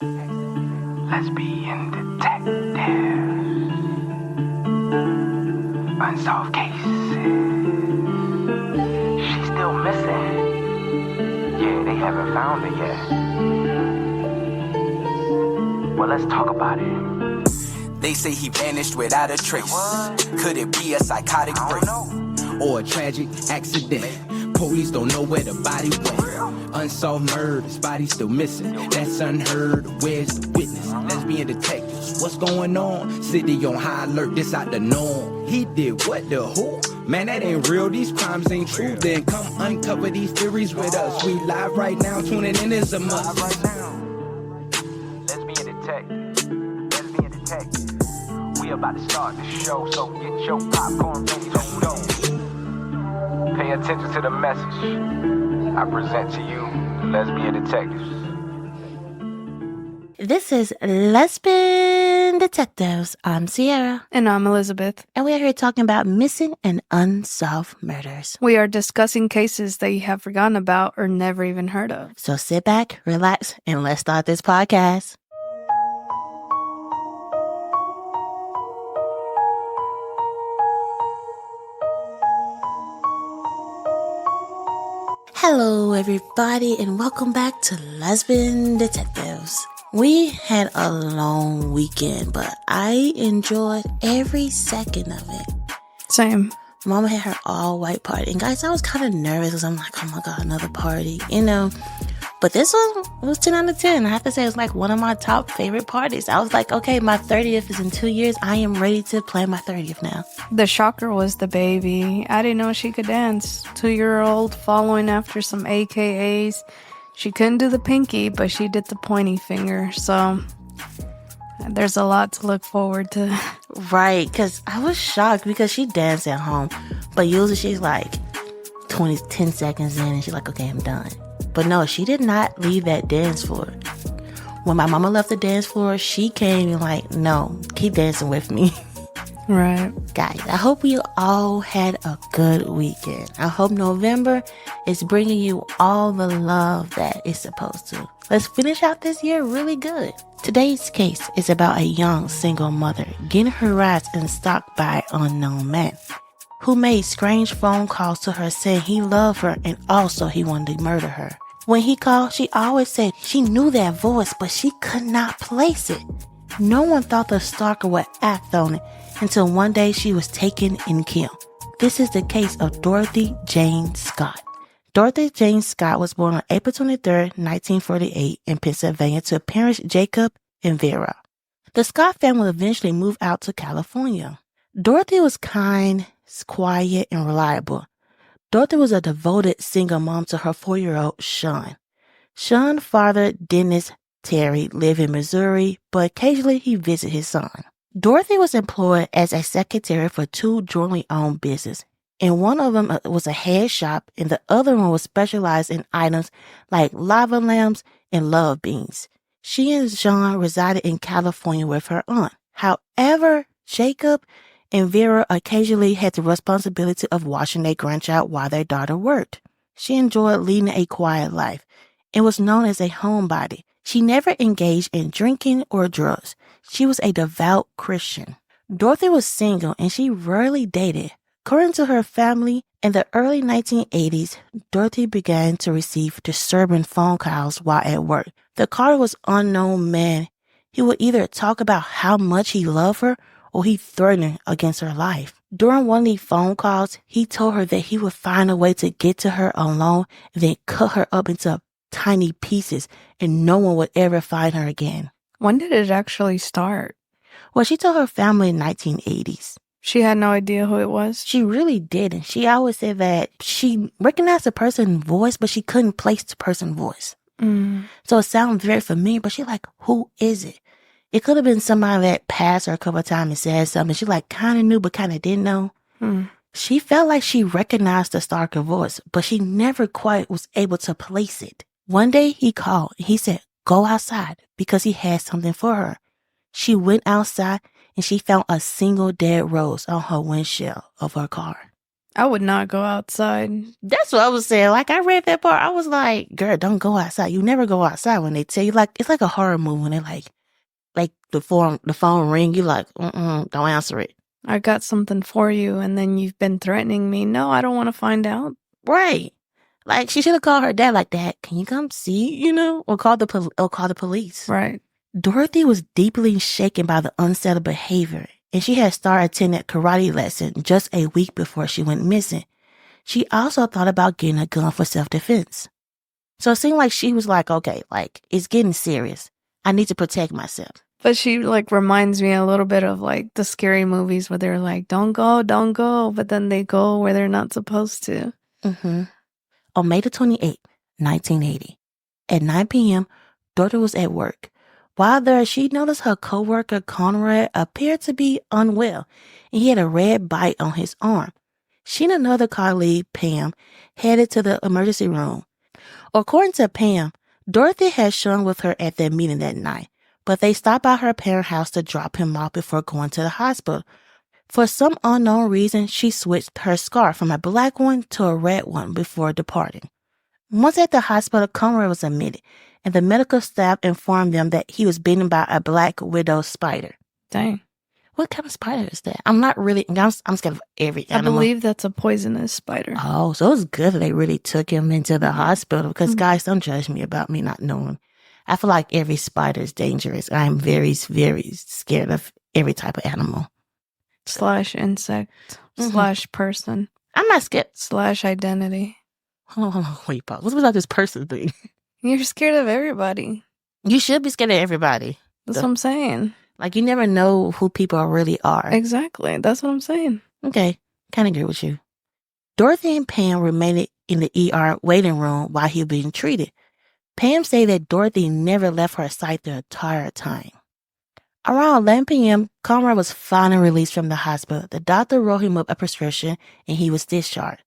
Lesbian Detectives. Unsolved cases. She's still missing. Yeah, they haven't found her yet. Well, let's talk about it. They say he vanished without a trace. Could it be a psychotic break? Or a tragic accident? Police don't know where the body went. Unsolved murders, body still missing. That's unheard. Where's the witness? Lesbian detectives, what's going on? City on high alert, this out the norm. He did what, the who? Man, that ain't real, these crimes ain't true. Then come uncover these theories with us. We live right now, tuning in is a must. Lesbian Detectives. Lesbian Detectives. We about to start the show, so get your popcorn ready, let's go. Pay attention to the message. I present to you the Lesbian Detectives. This is Lesbian Detectives. I'm Sierra. And I'm Elizabeth. And we are here talking about missing and unsolved murders. We are discussing cases that you have forgotten about or never even heard of. So sit back, relax, and let's start this podcast. Hello, everybody, and welcome back to Lesbian Detectives. We had a long weekend, but I enjoyed every second of it. Same. Mama had her all-white party, and guys, I was kind of nervous because I'm like, oh my God, another party, you know. But this one was 10 out of 10. I have to say, it was like one of my top favorite parties. I was like, okay, my 30th is in 2 years. I am ready to plan my 30th now. The shocker was the baby. I didn't know she could dance. 2-year-old following after some AKAs. She couldn't do the pinky, but she did the pointy finger. So there's a lot to look forward to. Right, because I was shocked because she danced at home. But usually she's like 10 seconds in and she's like, okay, I'm done. But no, she did not leave that dance floor. When my mama left the dance floor, she came and like, no, keep dancing with me. Right. Guys, I hope you all had a good weekend. I hope November is bringing you all the love that it's supposed to. Let's finish out this year really good. Today's case is about a young single mother getting harassed and stalked by an unknown man who made strange phone calls to her saying he loved her and also he wanted to murder her. When he called, she always said she knew that voice, but she could not place it. No one thought the stalker would act on it until one day she was taken and killed. This is the case of Dorothy Jane Scott. Dorothy Jane Scott was born on April 23, 1948 in Pennsylvania to parents Jacob and Vera. The Scott family eventually moved out to California. Dorothy was kind, quiet, and reliable. Dorothy was a devoted single mom to her 4-year-old Sean. Sean's father, Dennis Terry, lived in Missouri, but occasionally he visited his son. Dorothy was employed as a secretary for 2 jointly owned businesses, and one of them was a hair shop, and the other one was specialized in items like lava lamps and love beans. She and Sean resided in California with her aunt. However, Jacob and Vera occasionally had the responsibility of watching their grandchild while their daughter worked. She enjoyed leading a quiet life and was known as a homebody. She never engaged in drinking or drugs. She was a devout Christian. Dorothy was single and she rarely dated. According to her family, in the early 1980s, Dorothy began to receive disturbing phone calls while at work. The caller was an unknown man. He would either talk about how much he loved her or he threatened against her life. During one of these phone calls, he told her that he would find a way to get to her alone and then cut her up into tiny pieces and no one would ever find her again. When did it actually start? Well, she told her family in the 1980s. She had no idea who it was? She really didn't. She always said that she recognized the person's voice, but she couldn't place the person's voice. So it sounded very familiar, but she's like, who is it? It could have been somebody that passed her a couple of times and said something. She like kind of knew, but kind of didn't know. She felt like she recognized the stalker voice, but she never quite was able to place it. One day he called and he said, go outside because he had something for her. She went outside and she found a single dead rose on her windshield of her car. I would not go outside. That's what I was saying. Like, I read that part. I was like, girl, don't go outside. You never go outside when they tell you. Like, it's like a horror movie when they like the phone ring. You like, don't answer it. I got something for you, and then you've been threatening me. No, I don't want to find out. Right. Like, she should have called her dad like, Dad, can you come see, or call the police. Right. Dorothy was deeply shaken by the unsettled behavior, and she had started attending a karate lesson just a week before she went missing. She also thought about getting a gun for self-defense. So it seemed like she was like, okay, like, it's getting serious. I need to protect myself. But she, like, reminds me a little bit of, like, the scary movies where they're like, don't go, but then they go where they're not supposed to. Mm-hmm. On May the 28th, 1980, at 9 p.m., Dorothy was at work. While there, she noticed her coworker Conrad appeared to be unwell, and he had a red bite on his arm. She and another colleague, Pam, headed to the emergency room. According to Pam, Dorothy had Sean with her at their meeting that night, but they stopped by her parents' house to drop him off before going to the hospital. For some unknown reason, she switched her scarf from a black one to a red one before departing. Once at the hospital, Conrad was admitted, and the medical staff informed them that he was bitten by a black widow spider. Dang. What kind of spider is that? I'm scared of every animal. I believe that's a poisonous spider. Oh, so it was good that they really took him into the hospital because, guys, don't judge me about me not knowing. I feel like every spider is dangerous. I'm very, very scared of every type of animal. / insect / person. I'm not scared. / identity. Hold on. Wait, pause. What's about this person thing? You're scared of everybody. You should be scared of everybody. That's what I'm saying. Like, you never know who people really are. Exactly. That's what I'm saying. Okay. Kind of agree with you. Dorothy and Pam remained in the ER waiting room while he was being treated. Pam said that Dorothy never left her sight the entire time. Around 11 p.m., Conrad was finally released from the hospital. The doctor wrote him up a prescription, and he was discharged.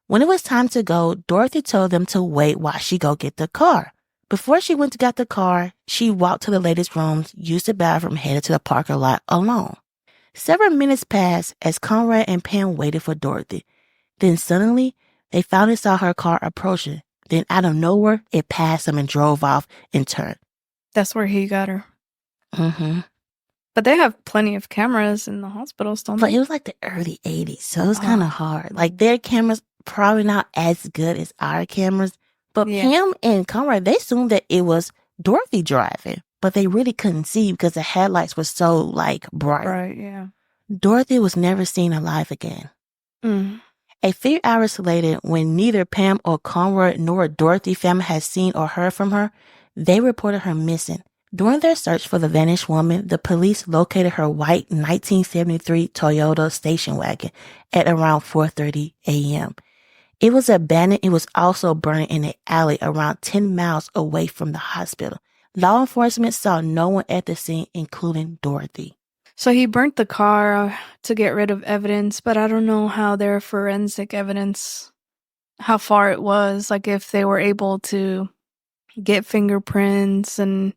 When it was time to go, Dorothy told them to wait while she go get the car. Before she went to get the car, she walked to the ladies' rooms, used the bathroom, headed to the parking lot alone. Several minutes passed as Conrad and Pam waited for Dorothy. Then suddenly, they finally saw her car approaching. Then out of nowhere, it passed them and drove off and turned. That's where he got her. Mm-hmm. But they have plenty of cameras in the hospitals, don't But they? it was like the early 80s, so it was kind of hard. Like, their cameras probably not as good as our cameras. But Yeah. Pam and Conrad, they assumed that it was Dorothy driving. But they really couldn't see because the headlights were so, like, bright. Right, yeah. Dorothy was never seen alive again. Mm. A few hours later, when neither Pam or Conrad nor Dorothy family had seen or heard from her, they reported her missing. During their search for the vanished woman, the police located her white 1973 Toyota station wagon at around 4:30 a.m. It was abandoned. It was also burning in an alley around 10 miles away from the hospital. Law enforcement saw no one at the scene, including Dorothy. So he burnt the car to get rid of evidence, but I don't know how their forensic evidence, how far it was, like if they were able to get fingerprints and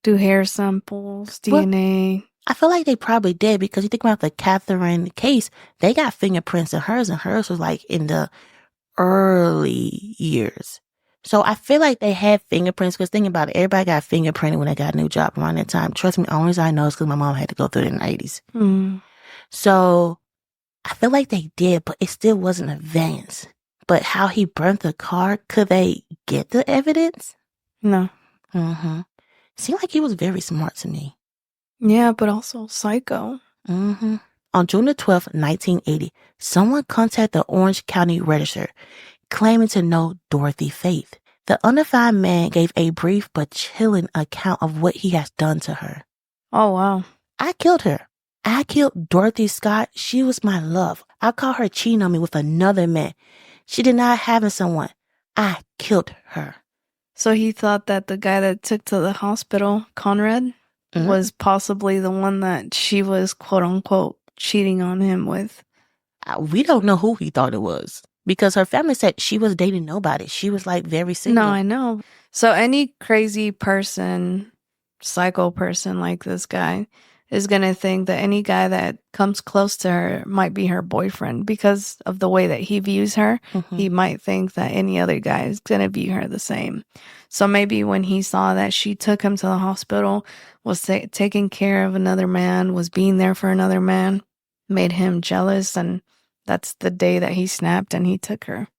do hair samples, DNA. I feel like they probably did because you think about the Catherine case, they got fingerprints in hers, and hers was like in the early years. So I feel like they had fingerprints because think about it, everybody got fingerprinted when they got a new job around that time. Trust me, only reason I know is because my mom had to go through it in the 80s. Mm. So I feel like they did, but it still wasn't advanced. But how he burnt the car, could they get the evidence? No. Mm-hmm. Seemed like he was very smart to me. Yeah, but also psycho. Mm-hmm. On June the 12th, 1980, someone contacted the Orange County Register, claiming to know Dorothy Faith. The unidentified man gave a brief but chilling account of what he has done to her. Oh, wow. I killed her. I killed Dorothy Scott. She was my love. I caught her cheating on me with another man. She denied having someone. I killed her. So he thought that the guy that took to the hospital, Conrad, was possibly the one that she was, quote unquote, cheating on him with. We don't know who he thought it was because her family said she was dating nobody. She was like very single. No, I know. So any crazy person, psycho person like this guy, is going to think that any guy that comes close to her might be her boyfriend because of the way that he views her. He might think that any other guy is going to view her the same. So maybe when he saw that she took him to the hospital, was taking care of another man, was being there for another man, made him jealous, and that's the day that he snapped and he took her.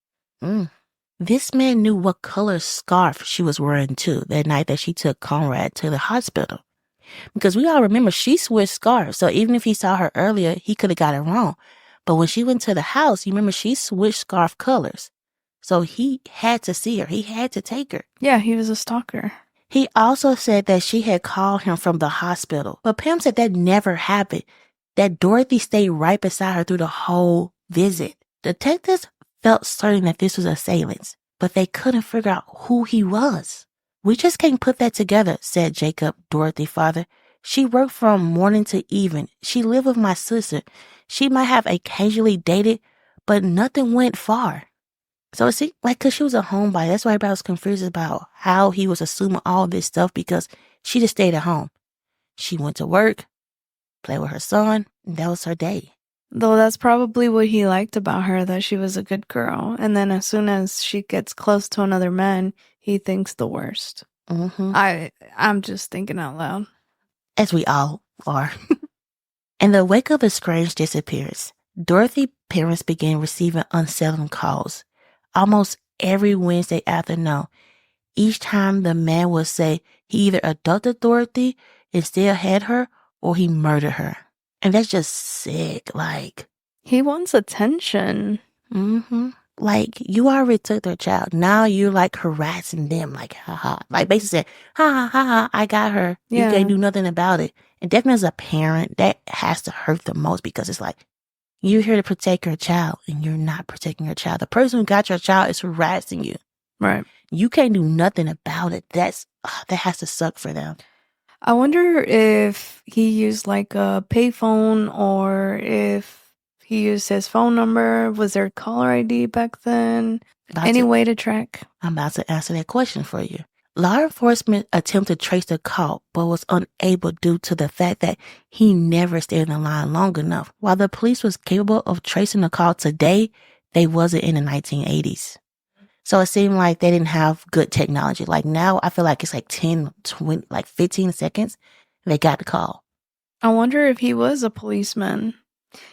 This man knew what color scarf she was wearing too that night that she took Conrad to the hospital. Because we all remember she switched scarves, so even if he saw her earlier, he could have got it wrong. But when she went to the house, you remember she switched scarf colors. So he had to see her. He had to take her. Yeah, he was a stalker. He also said that she had called him from the hospital. But Pam said that never happened. That Dorothy stayed right beside her through the whole visit. Detectives felt certain that this was assailants, but they couldn't figure out who he was. We just can't put that together, said Jacob, Dorothy's father. She worked from morning to evening. She lived with my sister. She might have occasionally dated, but nothing went far. So it seemed like because she was a homebody, that's why everybody was confused about how he was assuming all this stuff because she just stayed at home. She went to work, played with her son, and that was her day. Though that's probably what he liked about her, that she was a good girl. And then as soon as she gets close to another man, he thinks the worst. I'm just thinking out loud. As we all are. In the wake of a strange disappearance, Dorothy's parents began receiving unsettling calls almost every Wednesday afternoon. Each time the man would say he either abducted Dorothy and still had her, or he murdered her. And that's just sick, like. He wants attention. Like, you already took their child. Now you're, like, harassing them, like, haha. Like, basically saying, ha, ha, ha, ha, I got her. Yeah. You can't do nothing about it. And definitely as a parent, that has to hurt the most because it's like, you're here to protect your child, and you're not protecting your child. The person who got your child is harassing you. Right. You can't do nothing about it. That has to suck for them. I wonder if he used like a payphone or if he used his phone number. Was there caller ID back then? Any way to track? I'm about to answer that question for you. Law enforcement attempted to trace the call, but was unable due to the fact that he never stayed in the line long enough. While the police was capable of tracing the call today, they wasn't in the 1980s. So it seemed like they didn't have good technology. Like now, I feel like it's like 10, 20, like 15 seconds, they got the call. I wonder if he was a policeman.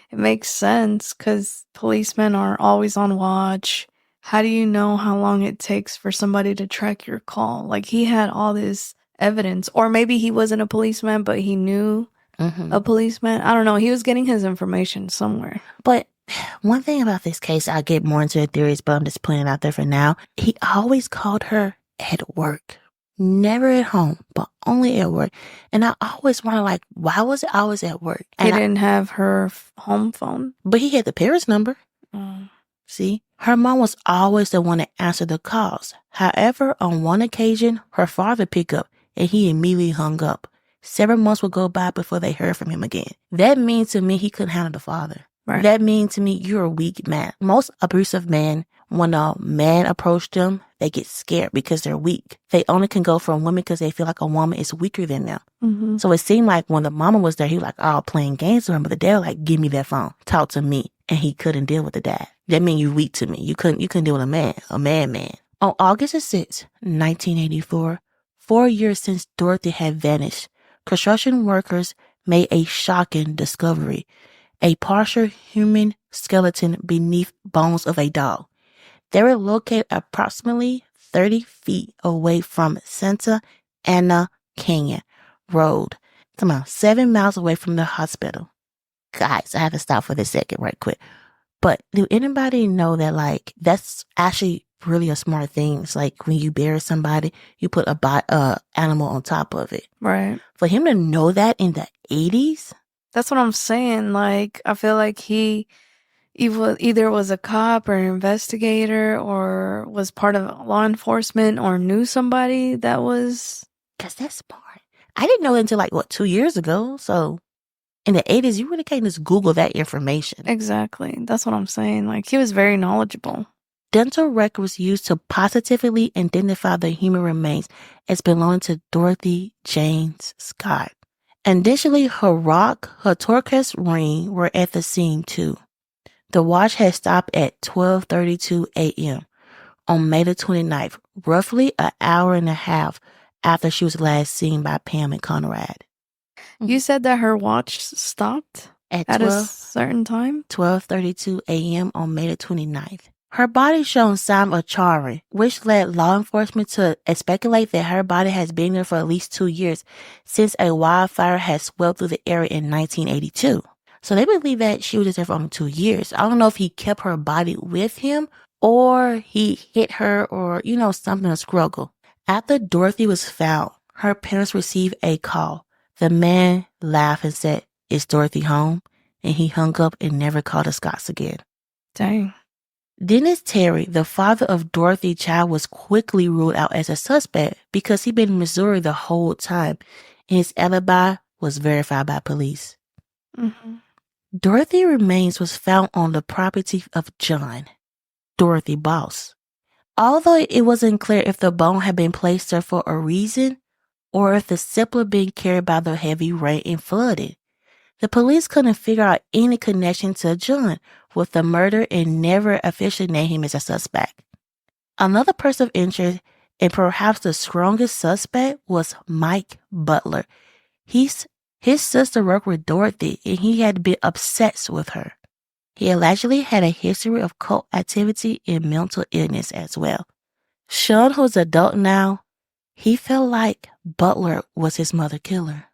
It makes sense because policemen are always on watch. How do you know how long it takes for somebody to track your call? Like he had all this evidence. Or maybe he wasn't a policeman, but he knew a policeman. I don't know. He was getting his information somewhere. But one thing about this case, I'll get more into the theories, but I'm just putting it out there for now. He always called her at work. Never at home, but only at work. And I always wonder, like, why was it always at work? And he didn't have her home phone. But he had the parents' number. See? Her mom was always the one that answered the calls. However, on one occasion, her father picked up and he immediately hung up. Several months would go by before they heard from him again. That means to me he couldn't handle the father. Right. That means to me you're a weak man. Most abusive men, when a man approached them, they get scared because they're weak. They only can go for a woman because they feel like a woman is weaker than them. So it seemed like when the mama was there, he was like, oh, playing games with him. But the dad was like, give me that phone. Talk to me. And he couldn't deal with the dad. That means you're weak to me. You couldn't deal with a man. On August 6, 1984, 4 years since Dorothy had vanished, construction workers made a shocking discovery. A partial human skeleton beneath bones of a dog. They were located approximately 30 feet away from Santa Ana Canyon Road. Come on, 7 miles away from the hospital. Guys, I have to stop for this second right quick. But do anybody know that, like, that's actually really a smart thing? It's like when you bury somebody, you put a animal on top of it. Right. For him to know that in the 80s? That's what I'm saying. Like, I feel like he either was a cop or an investigator or was part of law enforcement or knew somebody that was... Because that's smart. I didn't know that until, 2 years ago. So in the 80s, you really can't just Google that information. Exactly. That's what I'm saying. Like, he was very knowledgeable. Dental records used to positively identify the human remains as belonging to Dorothy Jane Scott. Additionally, her turquoise ring were at the scene too. The watch had stopped at 12:32 a.m. on May the 29th, roughly an hour and a half after she was last seen by Pam and Conrad. You said that her watch stopped At at a certain time? 12:32 a.m. on May the 29th. Her body showed signs of charring, which led law enforcement to speculate that her body has been there for at least 2 years since a wildfire had swept through the area in 1982. So they believe that she was just there for only 2 years. I don't know if he kept her body with him or he hit her or, something a struggle. After Dorothy was found, her parents received a call. The man laughed and said, "Is Dorothy home?" And he hung up and never called the Scotts again. Dang. Dennis Terry, the father of Dorothy's child, was quickly ruled out as a suspect because he'd been in Missouri the whole time, and his alibi was verified by police. Mm-hmm. Dorothy's remains was found on the property of John, Dorothy Boss. Although it wasn't clear if the bone had been placed there for a reason or if the simple been carried by the heavy rain and flooded. The police couldn't figure out any connection to John with the murder and never officially named him as a suspect. Another person of interest and perhaps the strongest suspect was Mike Butler. His sister worked with Dorothy and he had been obsessed with her. He allegedly had a history of cult activity and mental illness as well. Sean, who's adult now, he felt like Butler was his mother killer.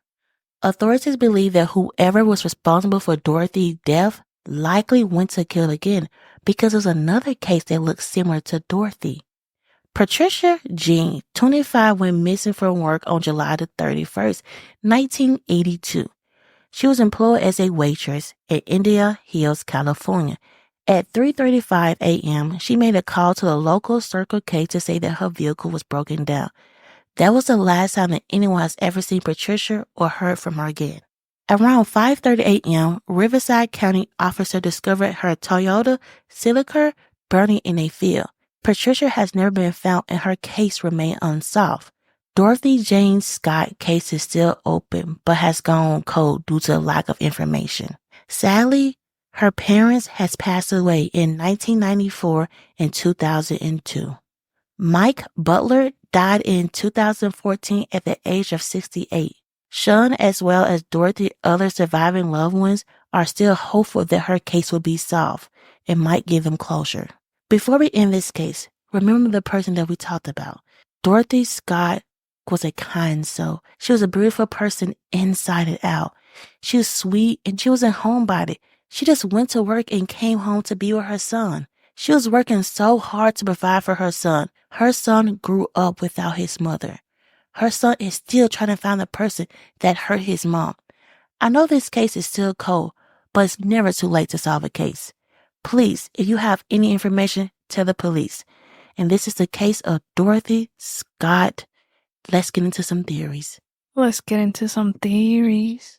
Authorities believe that whoever was responsible for Dorothy's death likely went to kill again because there's another case that looks similar to Dorothy. Patricia Jean, 25, went missing from work on July the 31st, 1982. She was employed as a waitress at India Hills, California. At 3:35 a.m., she made a call to the local Circle K to say that her vehicle was broken down. That was the last time that anyone has ever seen Patricia or heard from her again. Around 5:30 a.m., Riverside County officer discovered her Toyota Celica burning in a field. Patricia has never been found and her case remained unsolved. Dorothy Jane Scott case is still open but has gone cold due to lack of information. Sadly, her parents has passed away in 1994 and 2002. Mike Butler died in 2014 at the age of 68. Sean, as well as Dorothy's other surviving loved ones, are still hopeful that her case will be solved and might give them closure. Before we end this case, remember the person that we talked about. Dorothy Scott was a kind soul. She was a beautiful person inside and out. She was sweet and she was a homebody. She just went to work and came home to be with her son. She was working so hard to provide for her son. Her son grew up without his mother. Her son is still trying to find the person that hurt his mom. I know this case is still cold, but it's never too late to solve a case. Please, if you have any information, tell the police. And this is the case of Dorothy Scott. Let's get into some theories. Let's get into some theories.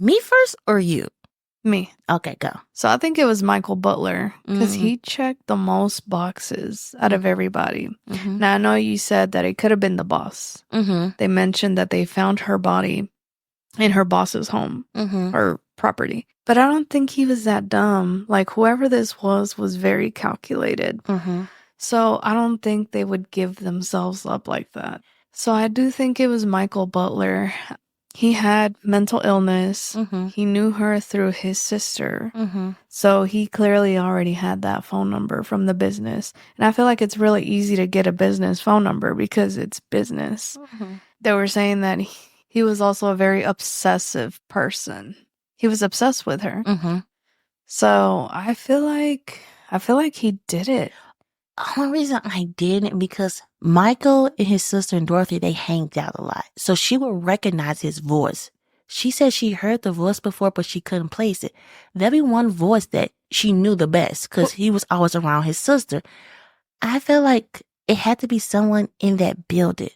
Me first or you? Me. Okay, go. So I think it was Michael Butler because he checked the most boxes out of everybody. Mm-hmm. Now, I know you said that it could have been the boss. Mm-hmm. They mentioned that they found her body in her boss's home or property. But I don't think he was that dumb. Like, whoever this was very calculated. Mm-hmm. So I don't think they would give themselves up like that. So I do think it was Michael Butler. He had mental illness. Mm-hmm. He knew her through his sister. Mm-hmm. So he clearly already had that phone number from the business. And I feel like it's really easy to get a business phone number because it's business. Mm-hmm. They were saying that he was also a very obsessive person. He was obsessed with her. Mm-hmm. So I feel like he did it. The only reason I didn't because Michael and his sister and Dorothy, they hanged out a lot. So she would recognize his voice. She said she heard the voice before, but she couldn't place it. There'd be one voice that she knew the best because he was always around his sister. I feel like it had to be someone in that building.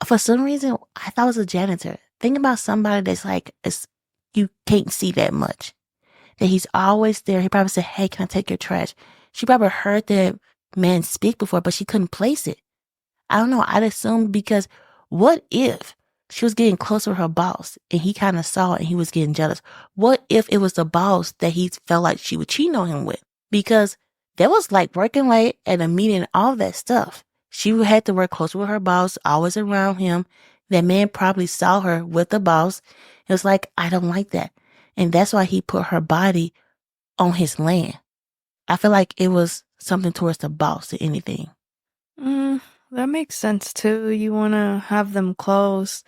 For some reason, I thought it was a janitor. Think about somebody that's like, you can't see that much. that he's always there. He probably said, hey, can I take your trash? She probably heard that man speak before, but she couldn't place it. I don't know. I'd assume because what if she was getting closer to her boss and he kind of saw it and he was getting jealous? What if it was the boss that he felt like she would cheat on him with? Because that was like working late at a meeting and all that stuff. She had to work closer with her boss, always around him. That man probably saw her with the boss. It was like, I don't like that. And that's why he put her body on his land. I feel like it was something towards the boss than anything. That makes sense too. You want to have them close.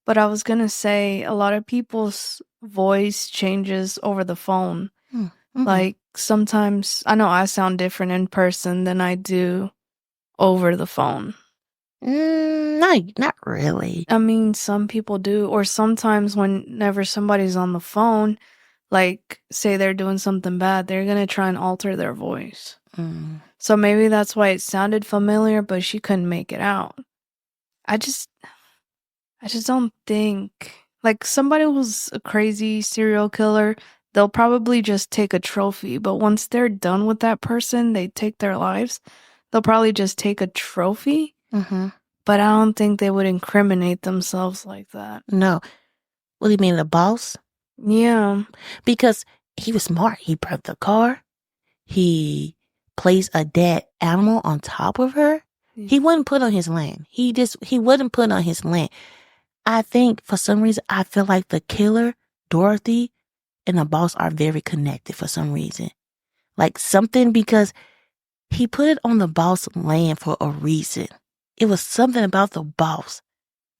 But I was going to say a lot of people's voice changes over the phone. Mm-hmm. Like sometimes, I know I sound different in person than I do over the phone. No, not really. I mean, some people do. Or sometimes whenever somebody's on the phone, like say they're doing something bad, they're going to try and alter their voice. So maybe that's why it sounded familiar, but she couldn't make it out. I just don't think, like, somebody who's a crazy serial killer, they'll probably just take a trophy. But once they're done with that person, they take their lives, they'll probably just take a trophy. Mm-hmm. But I don't think they would incriminate themselves like that. No. What do you mean, the boss? Yeah. Because he was smart. He burnt the car. He placed a dead animal on top of her. He wouldn't put on his land. He wouldn't put on his land. I think for some reason, I feel like the killer, Dorothy, and the boss are very connected for some reason. Like something because he put it on the boss land for a reason. It was something about the boss.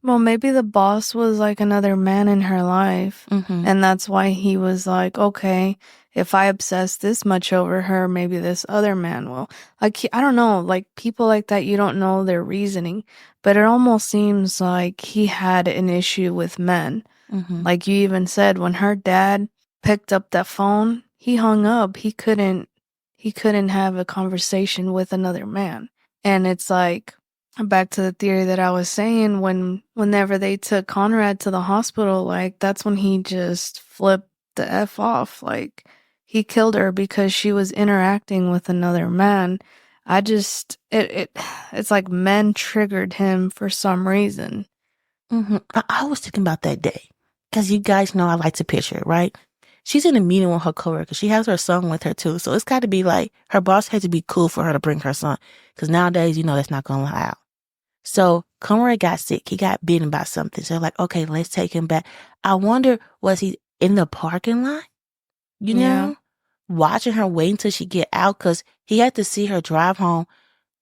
Well, maybe the boss was like another man in her life. Mm-hmm. And that's why he was like, okay, if I obsess this much over her, maybe this other man will. Like, I don't know, like people like that, you don't know their reasoning. But it almost seems like he had an issue with men. Mm-hmm. Like you even said, when her dad picked up that phone, he hung up. He couldn't have a conversation with another man. And it's like, back to the theory that I was saying, whenever they took Conrad to the hospital, like that's when he just flipped the F off. Like he killed her because she was interacting with another man. It's like men triggered him for some reason. Mm-hmm. I was thinking about that day because you guys know I like to picture it, right? She's in a meeting with her coworker. She has her son with her too. So it's got to be like her boss had to be cool for her to bring her son because nowadays, that's not going to lie out. So Conrad got sick. He got bitten by something. So they're like, okay, let's take him back. I wonder, was he in the parking lot? Watching her wait until she get out because he had to see her drive home,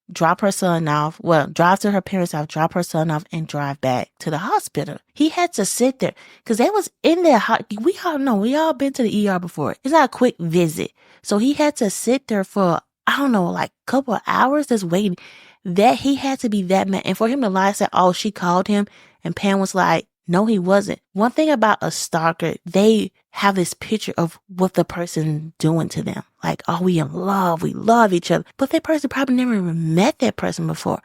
drop her son off. Well, drive to her parents' house, drop her son off, and drive back to the hospital. He had to sit there because they was in there. We all know. We all been to the ER before. It's not a quick visit. So he had to sit there for, I don't know, like a couple of hours just waiting. That he had to be that man. And for him to lie and say, oh, she called him. And Pam was like, no, he wasn't. One thing about a stalker, they have this picture of what the person doing to them. Like, oh, we in love. We love each other. But that person probably never even met that person before.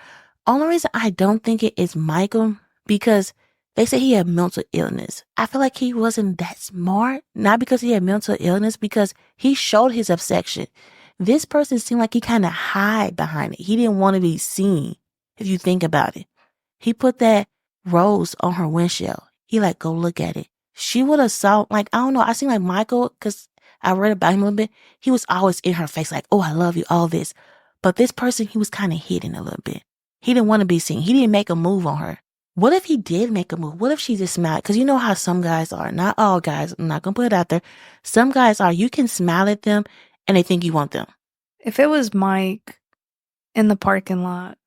Only reason I don't think it is Michael, because they say he had mental illness. I feel like he wasn't that smart. Not because he had mental illness, because he showed his obsession. This person seemed like he kind of hide behind it. He didn't want to be seen, if you think about it. He put that rose on her windshield. He like, go look at it. She would have saw, like, I don't know. I seem like Michael, because I read about him a little bit. He was always in her face like, oh, I love you, all this. But this person, he was kind of hidden a little bit. He didn't want to be seen. He didn't make a move on her. What if he did make a move? What if she just smiled? Because you know how some guys are. Not all guys. I'm not going to put it out there. Some guys are. You can smile at them and they think you want them. If it was Mike in the parking lot,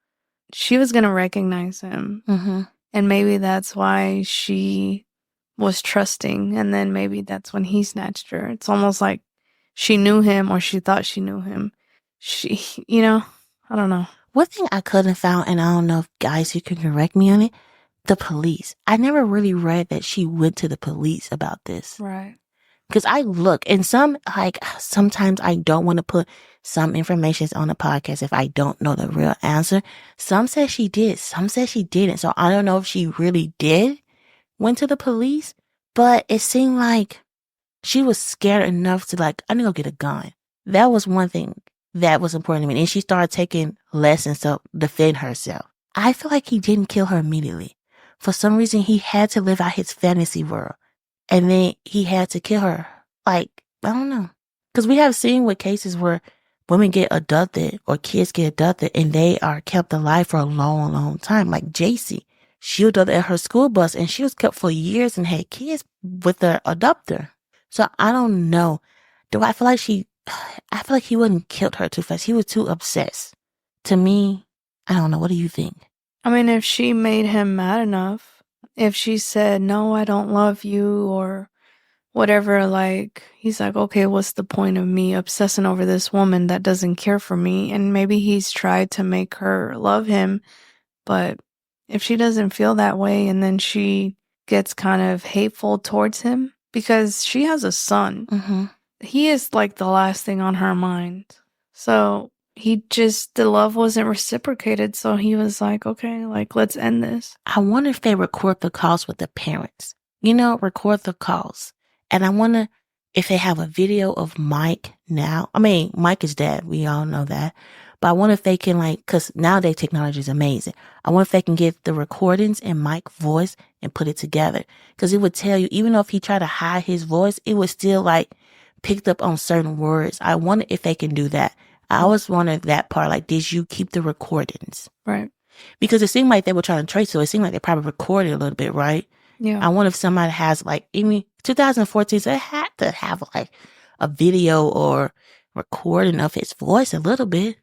she was going to recognize him. Mm-hmm. And maybe that's why she was trusting. And then maybe that's when he snatched her. It's almost like she knew him or she thought she knew him. I don't know. One thing I couldn't found, and I don't know if guys you can correct me on it, the police. I never really read that she went to the police about this. Right. Because I look, and sometimes I don't want to put some information on the podcast if I don't know the real answer. Some said she did. Some said she didn't. So I don't know if she really did went to the police. But it seemed like She was scared enough to like, I need to go get a gun. That was one thing that was important to me. And she started taking lessons to defend herself. I feel like he didn't kill her immediately. For some reason, he had to live out his fantasy world. And then he had to kill her. Like, I don't know. Because we have seen with cases where women get abducted or kids get abducted and they are kept alive for a long, long time. Like JC. She was abducted at her school bus and she was kept for years and had kids with the abductor. So I don't know. I feel like he wouldn't killed her too fast. He was too obsessed. To me, I don't know. What do you think? I mean, if she made him mad enough, if she said, no, I don't love you or whatever, like, he's like, okay, what's the point of me obsessing over this woman that doesn't care for me? And maybe he's tried to make her love him, but if she doesn't feel that way and then she gets kind of hateful towards him because she has a son, he is like the last thing on her mind. So the love wasn't reciprocated. So he was like, okay, like, let's end this. I wonder if they record the calls with the parents. Record the calls. And I wonder if they have a video of Mike now. I mean, Mike is dead. We all know that. But I wonder if they can because nowadays technology is amazing. I wonder if they can get the recordings in Mike's voice and put it together. Because it would tell you, even though if he tried to hide his voice, it was still picked up on certain words. I wonder if they can do that. I always wondered that part. Did you keep the recordings? Right. Because it seemed like they were trying to trace, so it seemed like they probably recorded a little bit, right? Yeah. I wonder if somebody has even 2014, so they had to have a video or recording of his voice a little bit.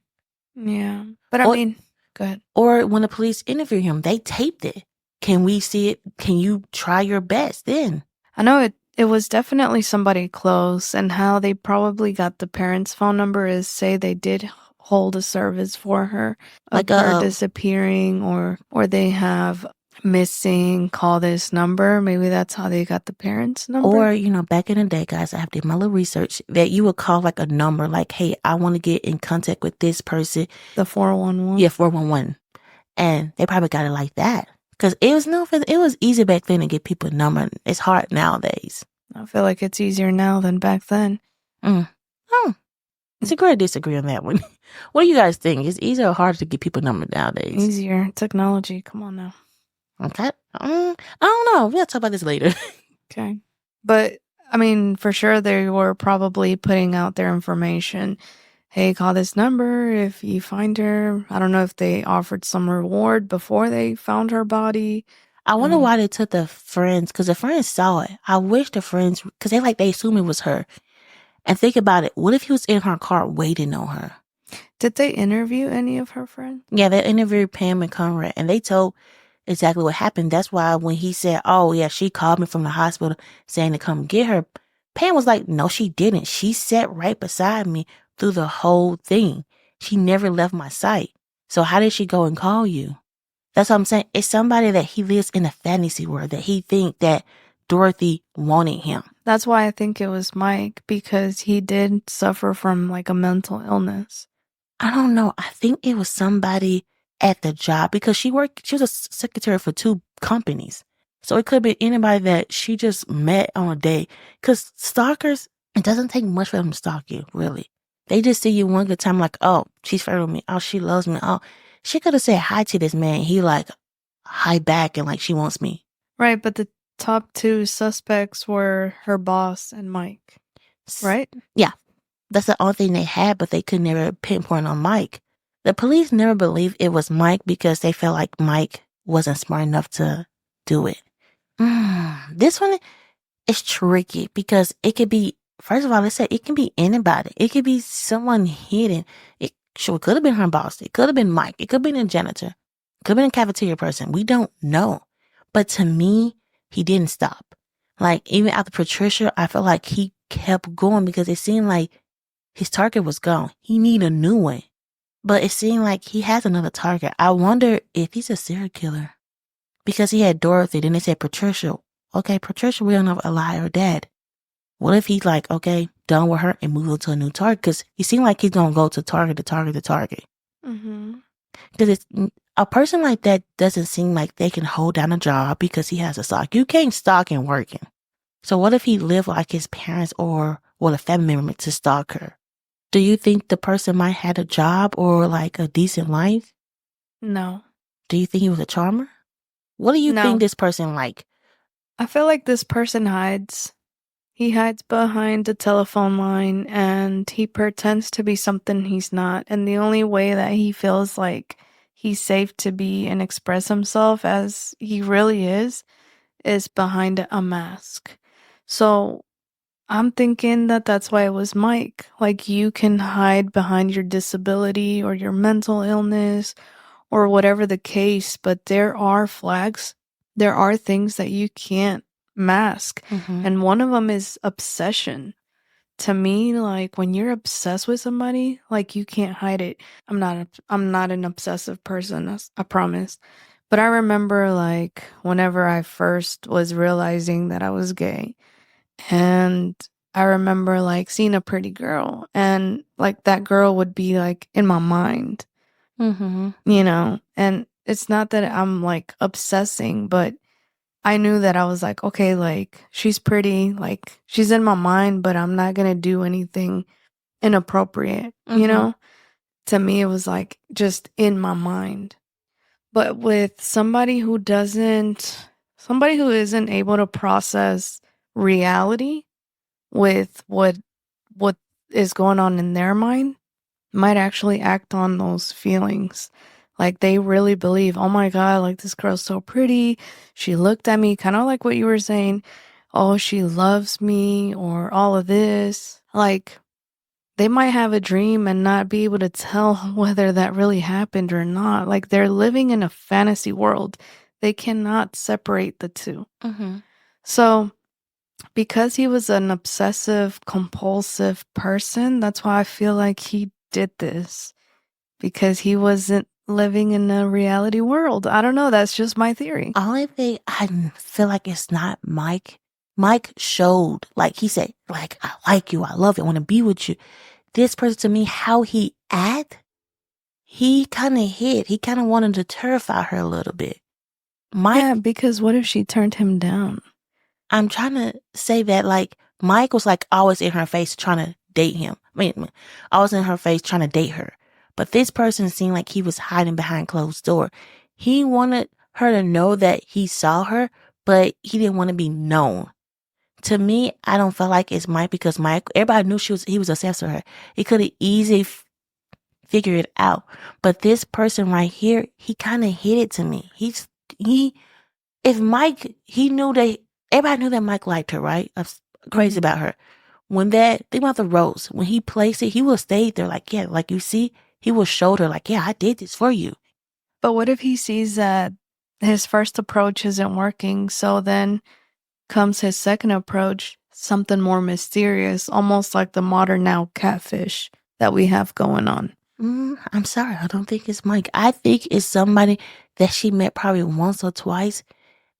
Yeah. But I mean, go ahead. Or when the police interview him, they taped it. Can we see it? Can you try your best then? I know it was definitely somebody close, and how they probably got the parents' phone number is say they did hold a service for her, like her disappearing, or they have missing, call this number. Maybe that's how they got the parents' number. Or, back in the day, guys, I have did my little research that you would call a number hey, I want to get in contact with this person. The 411? Yeah, 411. And they probably got it like that. Because it was easy back then to get people a number. It's hard nowadays. I feel like it's easier now than back then. Oh, it's a great disagree on that one. What do you guys think? It's easier or harder to get people a number nowadays? Easier. Technology. Come on now. Okay. I don't know. We'll talk about this later. Okay. But, I mean, for sure they were probably putting out their information. Hey, call this number if you find her. I don't know if they offered some reward before they found her body. I wonder why they took the friends, because the friends saw it. I wish the friends, because they assumed it was her. And think about it. What if he was in her car waiting on her? Did they interview any of her friends? Yeah, they interviewed Pam and Conrad, and they told exactly what happened. That's why when he said, oh, yeah, she called me from the hospital saying to come get her, Pam was like, no, she didn't. She sat right beside me through the whole thing. She never left my sight. So how did she go and call you? That's what I'm saying. It's somebody that he lives in a fantasy world, that he think that Dorothy wanted him. That's why I think it was Mike, because he did suffer from a mental illness. I don't know. I think it was somebody at the job, because she was a secretary for 2 companies. So it could be anybody that she just met on a day. Because stalkers, it doesn't take much for them to stalk you, really. They just see you one good time, oh, she's flirting with me. Oh, she loves me. Oh, she could have said hi to this man. He hi back and she wants me. Right, but the top 2 suspects were her boss and Mike, right? Yeah, that's the only thing they had, but they could never pinpoint on Mike. The police never believed it was Mike because they felt like Mike wasn't smart enough to do it. This one is tricky because it could be, first of all, let's say it can be anybody. It could be someone hidden. It could have been her boss. It could have been Mike. It could have been a janitor. It could have been a cafeteria person. We don't know. But to me, he didn't stop. Even after Patricia, I felt like he kept going because it seemed like his target was gone. He needed a new one. But it seemed like he has another target. I wonder if he's a serial killer. Because he had Dorothy, then they said Patricia. Okay, Patricia, we don't know if alive or dead. What if he's okay, done with her and move on to a new target? Because he seemed like he's going to go to target to target to target. Because a person like that doesn't seem like they can hold down a job because he has a stalk. You can't stalk and working. So what if he lived like his parents or a family member to stalk her? Do you think the person might had a job or like a decent life? No. Do you think he was a charmer? What do you No. think this person like? I feel like this person hides. He hides behind a telephone line and he pretends to be something he's not. And the only way that he feels like he's safe to be and express himself as he really is behind a mask. So I'm thinking that that's why it was Mike. Like, you can hide behind your disability or your mental illness or whatever the case, but there are flags. There are things that you can't mask. Mm-hmm. And one of them is obsession. To me, like, when you're obsessed with somebody, like, you can't hide it. I'm not an obsessive person, I promise. But I remember, like, whenever I first was realizing that I was gay, and I remember, like, seeing a pretty girl, and, like, that girl would be, like, in my mind, Mm-hmm. you know? And it's not that I'm, like, obsessing, but I knew that I was like, okay, like, she's pretty, like, she's in my mind, but I'm not gonna do anything inappropriate, you know? To me, it was, like, just in my mind. But with somebody who isn't able to process reality with what is going on in their mind, might actually act on those feelings. Like, they really believe, oh my God, like, this girl's so pretty. She looked at me, kind of like what you were saying. Oh, she loves me, or all of this. Like, they might have a dream and not be able to tell whether that really happened or not. Like, they're living in a fantasy world. They cannot separate the two. Mm-hmm. So, because he was an obsessive, compulsive person, that's why I feel like he did this. Because he wasn't living in a reality world. I don't know. That's just my theory. Only thing I feel like it's not Mike. Mike showed, like he said, like, I like you, I love you, I want to be with you. This person, to me, how he act, he kind of hid. He kind of wanted to terrify her a little bit. Mike, Yeah, because what if she turned him down? I'm trying to say that, like, Mike was like always in her face trying to date him. I mean, always in her face trying to date her. But this person seemed like he was hiding behind closed door. He wanted her to know that he saw her, but he didn't want to be known. To me, I don't feel like it's Mike, because Mike, everybody knew he was obsessed with her. He could have easily figured it out. But this person right here, he kind of hid it to me. If Mike, he knew that, everybody knew that Mike liked her, right? I was crazy about her. Think about the rose. When he placed it, he would have stayed there like, yeah, like you see, he would have showed her like, yeah, I did this for you. But what if he sees that his first approach isn't working, so then comes his second approach, something more mysterious, almost like the modern now catfish that we have going on? I'm sorry, I don't think it's Mike. I think it's somebody that she met probably once or twice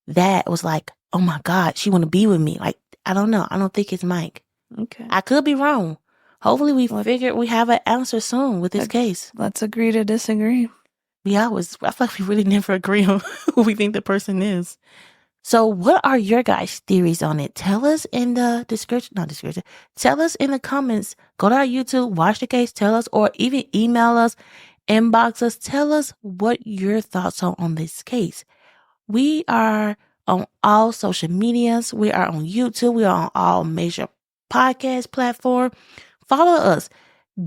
that was like, oh my God, she want to be with me. Like, I don't know. I don't think it's Mike. Okay. I could be wrong. Hopefully we have an answer soon with this case. Let's agree to disagree. I feel like we really never agree on who we think the person is. So what are your guys' theories on it? Tell us in the description. Tell us in the comments. Go to our YouTube, watch the case, tell us, or even email us, inbox us. Tell us what your thoughts are on this case. We are on all social medias. We are on YouTube. We are on all major podcast platforms. Follow us.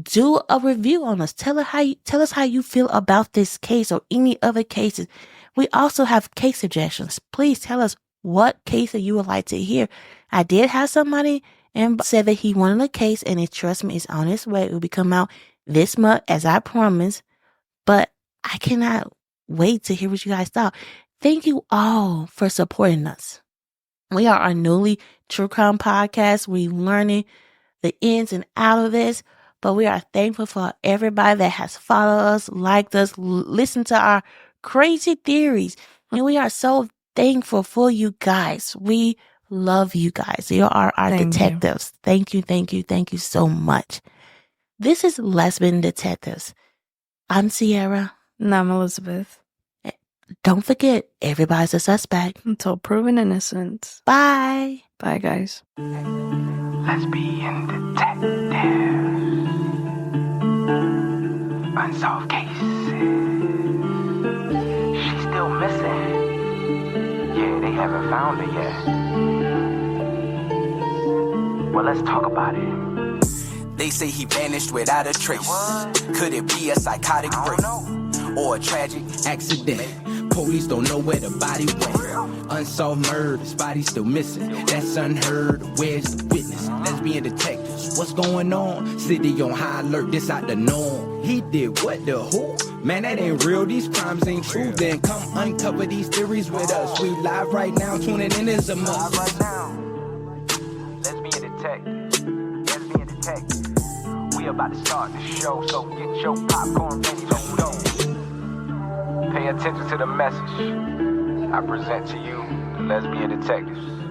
Do a review on us. Tell us how you feel about this case or any other cases. We also have case suggestions. Please tell us what case that you would like to hear. I did have somebody and said that he wanted a case, and trust me, it's on its way. It will be come out this month, as I promised. But I cannot wait to hear what you guys thought. Thank you all for supporting us. We are a newly true crime podcast. We're learning the ins and outs of this, but we are thankful for everybody that has followed us, liked us, listened to our crazy theories. And we are so thankful for you guys. We love you guys. You are our detectives. Thank you. Thank you. Thank you so much. This is Lesbian Detectives. I'm Sierra. And I'm Elizabeth. Don't forget, everybody's a suspect. Until proven innocent. Bye. Bye, guys. Lesbian Detectives. Unsolved cases. She's still missing. Yeah, they haven't found her yet. Well, let's talk about it. They say he vanished without a trace. Could it be a psychotic break or a tragic accident? Police don't know where the body went. Unsolved murders, body still missing. That's unheard. Where's the witness? Lesbian detectives, what's going on? City on high alert, this out the norm. He did what the who? Man, that ain't real. These crimes ain't true. Then come uncover these theories with us. We live right now, tuning in is a must. Right now. Lesbian Detectives. Lesbian Detectives. We about to start the show, so get your popcorn ready to go. Pay attention to the message I present to you, the Lesbian Detectives.